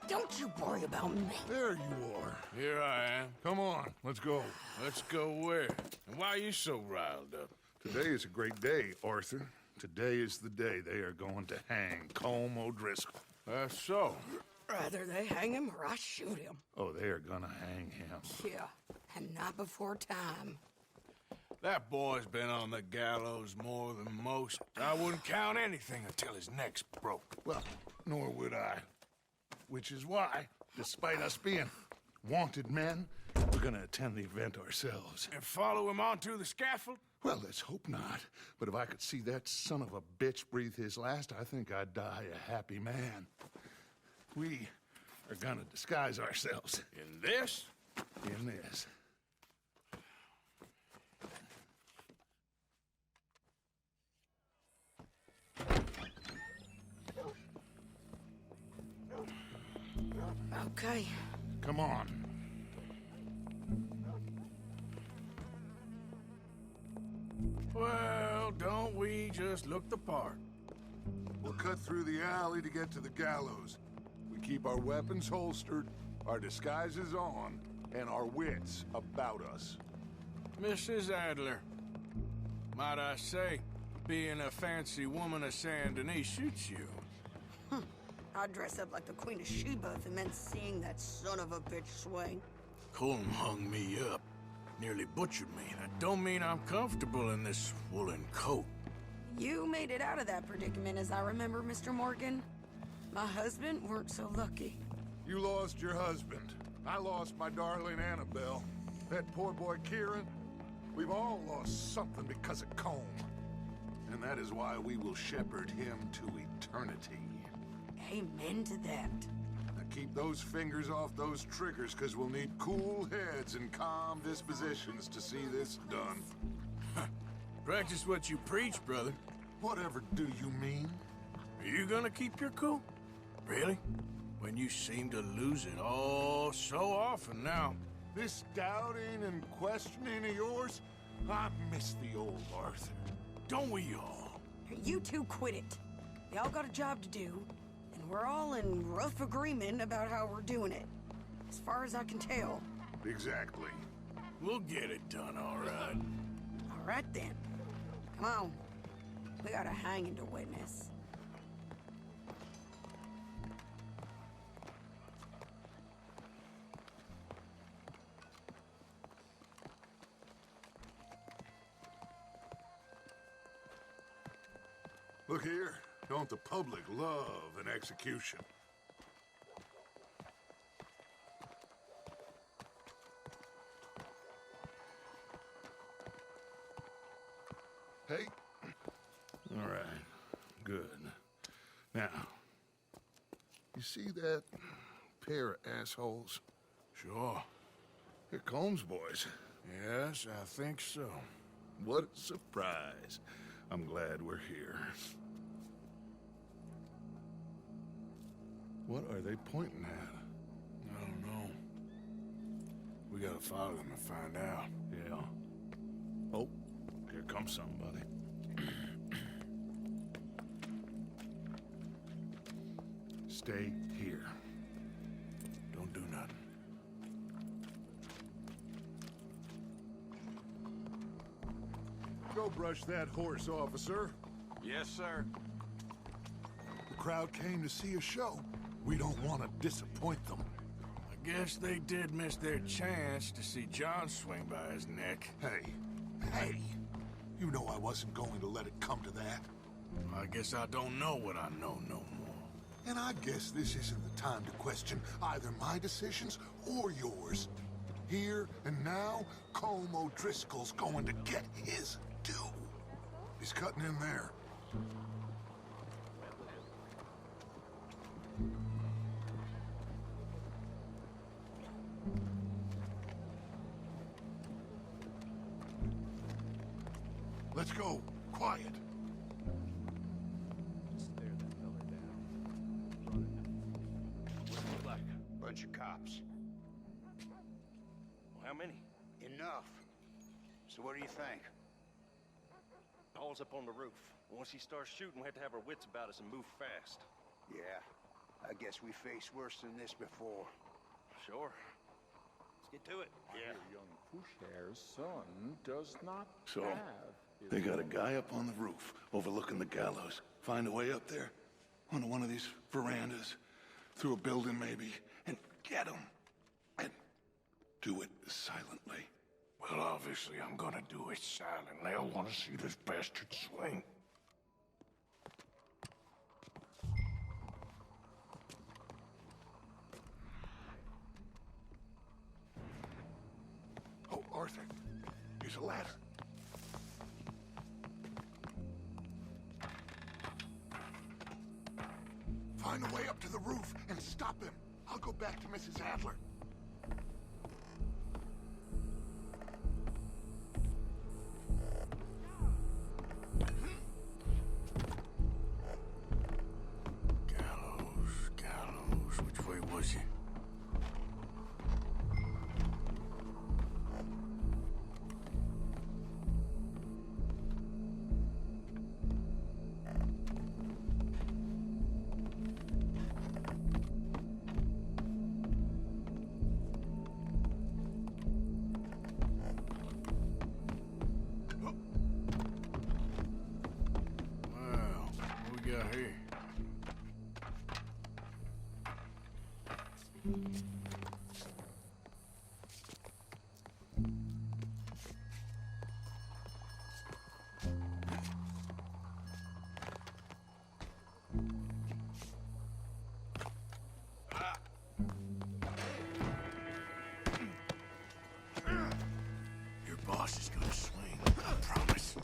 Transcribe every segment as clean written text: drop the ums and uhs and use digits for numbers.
Don't you worry about me. There you are. Here I am. Come on, let's go. Let's go where? And why are you so riled up? Today is a great day, Arthur. Today is the day they are going to hang Colm O'Driscoll. That's so. Rather they hang him or I shoot him. Oh, they are gonna hang him. Yeah, and not before time. That boy's been on the gallows more than most. I wouldn't count anything until his neck's broke. Well, nor would I. Which is why, despite us being wanted men, we're gonna attend the event ourselves. And follow him onto the scaffold? Well, let's hope not. But if I could see that son of a bitch breathe his last, I think I'd die a happy man. We are gonna disguise ourselves. In this? In this. Okay. Come on. Well, don't we just look the part? We'll cut through the alley to get to the gallows. We keep our weapons holstered, our disguises on, and our wits about us. Mrs. Adler, might I say, being a fancy woman of Saint Denis suits you. I'd dress up like the Queen of Sheba if it meant seeing that son of a bitch swing. Colm hung me up, nearly butchered me. That don't mean I'm comfortable in this woolen coat. You made it out of that predicament, as I remember, Mr. Morgan. My husband weren't so lucky. You lost your husband. I lost my darling Annabelle. That poor boy Kieran. We've all lost something because of Colm. And that is why we will shepherd him to eternity. Amen to that. Now keep those fingers off those triggers, because we'll need cool heads and calm dispositions to see this done. Practice what you preach, brother. Whatever do you mean? Are you gonna keep your cool? Really? When you seem to lose it all so often now. This doubting and questioning of yours, I miss the old Arthur. Don't we all? You two quit it. Y'all got a job to do, and we're all in rough agreement about how we're doing it. As far as I can tell. Exactly. We'll get it done, all right. All right, then. Come on. We got a hanging to witness. Look here. Don't the public love an execution? Hey. All right. Good. Now, you see that pair of assholes? Sure. They're Colm's boys. Yes, I think so. What a surprise. I'm glad we're here. What are they pointing at? I don't know. We gotta follow them and find out. Yeah. Oh, here comes somebody. Stay here. Don't do nothing. Go brush that horse, officer. Yes, sir. The crowd came to see a show. We don't want to disappoint them. I guess they did miss their chance to see John swing by his neck. Hey, you know I wasn't going to let it come to that. I guess I don't know what I know no more. And I guess this isn't the time to question either my decisions or yours. Here and now, Colm O'Driscoll's going to get his due. He's cutting in there. Let's go. Quiet. Stare that feller down. What's it like? Bunch of cops. Well, how many? Enough. So what do you think? Paul's up on the roof. Once he starts shooting, we have to have our wits about us and move fast. Yeah. I guess we faced worse than this before. Sure. Let's get to it. Your young push-hair's son does not So, have... they got a guy up on the roof overlooking the gallows. Find a way up there, onto one of these verandas, through a building maybe, and get him. And do it silently. Well, obviously, I'm gonna do it silently. I want to see this bastard swing. Oh, Arthur, here's a ladder. Find a way up to the roof and stop him. I'll go back to Mrs. Adler. Gallows, which way was he? Well, what we got here? Your boss is gonna swing, I promise.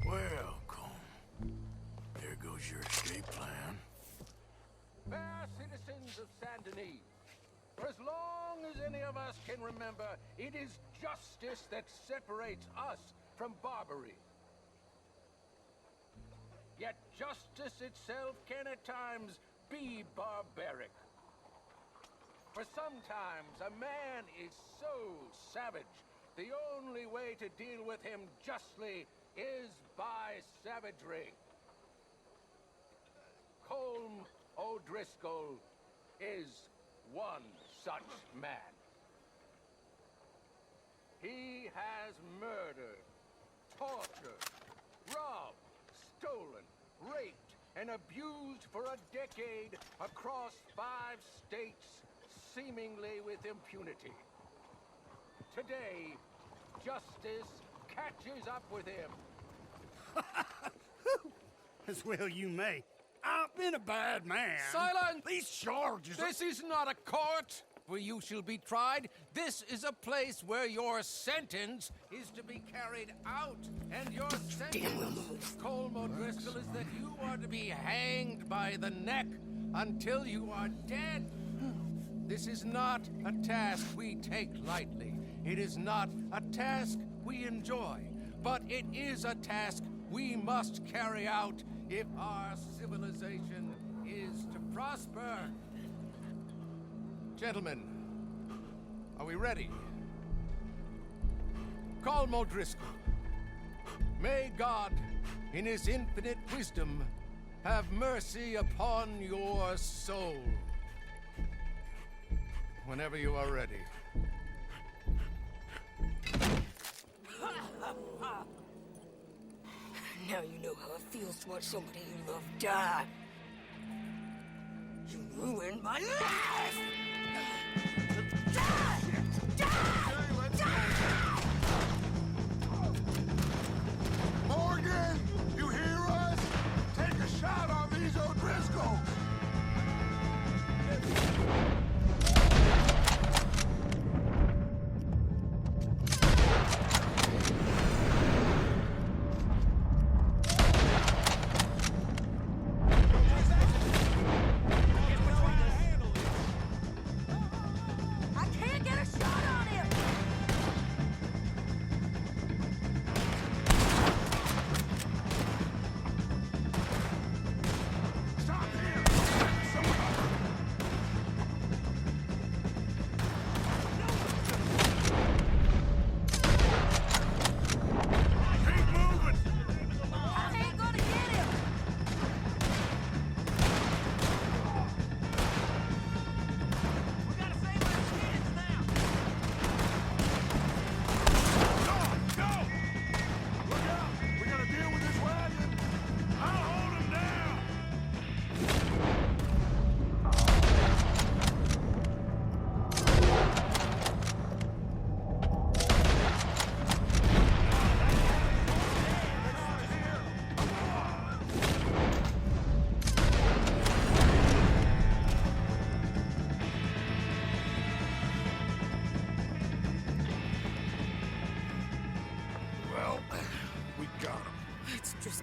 Well, Colm, there goes your escape plan. Fair citizens of Saint Denis, for as long as any of us can remember, it is justice that separates us from barbary. Yet justice itself can at times be barbaric. For sometimes a man is so savage, the only way to deal with him justly is by savagery. Colm O'Driscoll is one such man. He has murdered, tortured, robbed, stolen, raped, and abused for a decade across 5 states, seemingly with impunity. Today, justice catches up with him. As well you may. I've been a bad man. Silence! These charges This is not a court where you shall be tried. This is a place where your sentence is to be carried out. And your sentence, Colm O'Driscoll, is that you are to be hanged by the neck until you are dead. This is not a task we take lightly. It is not a task we enjoy. But it is a task we must carry out if our civilization is to prosper. Gentlemen, are we ready? Colm O'Driscoll, may God, in his infinite wisdom, have mercy upon your soul. Whenever you are ready. Now you know how it feels to watch somebody you love die. You ruined my life! Die! Die! Die! Morgan, you hear us? Take a shot on these O'Driscolls. I can't get a shot on him!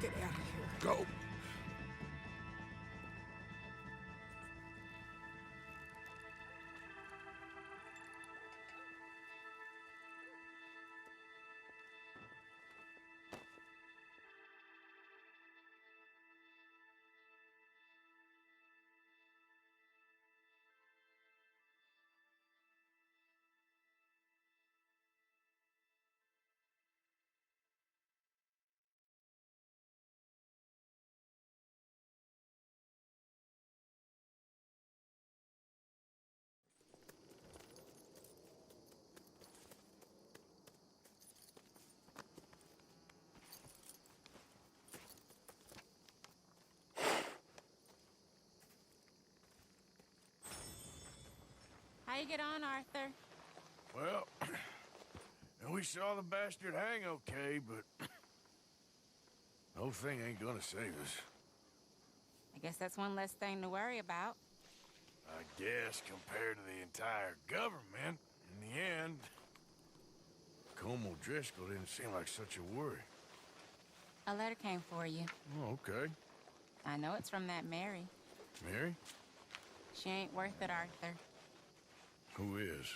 get out of here. Go. How you get on, Arthur? Well, we saw the bastard hang okay, but the whole thing ain't gonna save us. I guess that's one less thing to worry about. I guess compared to the entire government, in the end, Colm O'Driscoll didn't seem like such a worry. A letter came for you. Oh, okay. I know it's from that Mary. Mary? She ain't worth it, Arthur. Who is?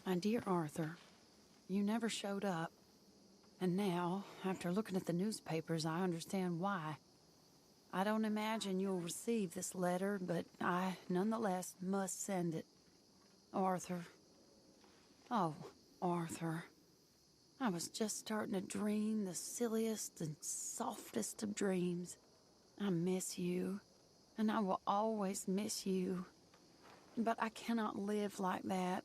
My dear Arthur, you never showed up. And now, after looking at the newspapers, I understand why. I don't imagine you'll receive this letter, but I, nonetheless, must send it. Arthur. Oh, Arthur. I was just starting to dream the silliest and softest of dreams. I miss you, and I will always miss you. But I cannot live like that.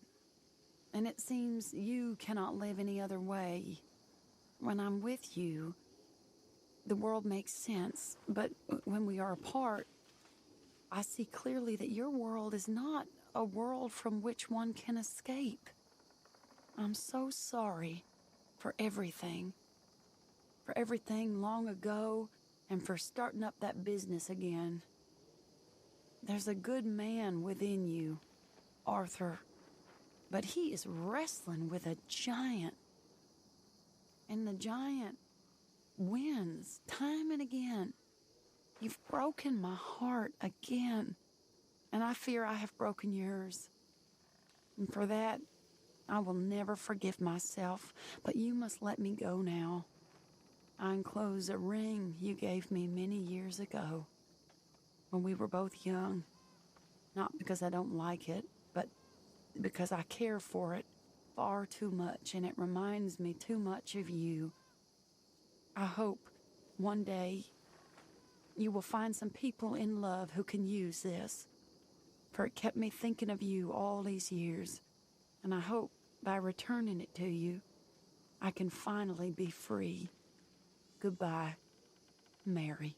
And it seems you cannot live any other way. When I'm with you, the world makes sense, but when we are apart, I see clearly that your world is not a world from which one can escape. I'm so sorry for everything long ago, and for starting up that business again. There's a good man within you, Arthur, but he is wrestling with a giant. And the giant wins time and again. You've broken my heart again, and I fear I have broken yours. And for that, I will never forgive myself, but you must let me go now. I enclose a ring you gave me many years ago, when we were both young. Not because I don't like it, but because I care for it far too much, and it reminds me too much of you. I hope one day you will find some people in love who can use this, for it kept me thinking of you all these years, and I hope by returning it to you, I can finally be free. Goodbye, Mary.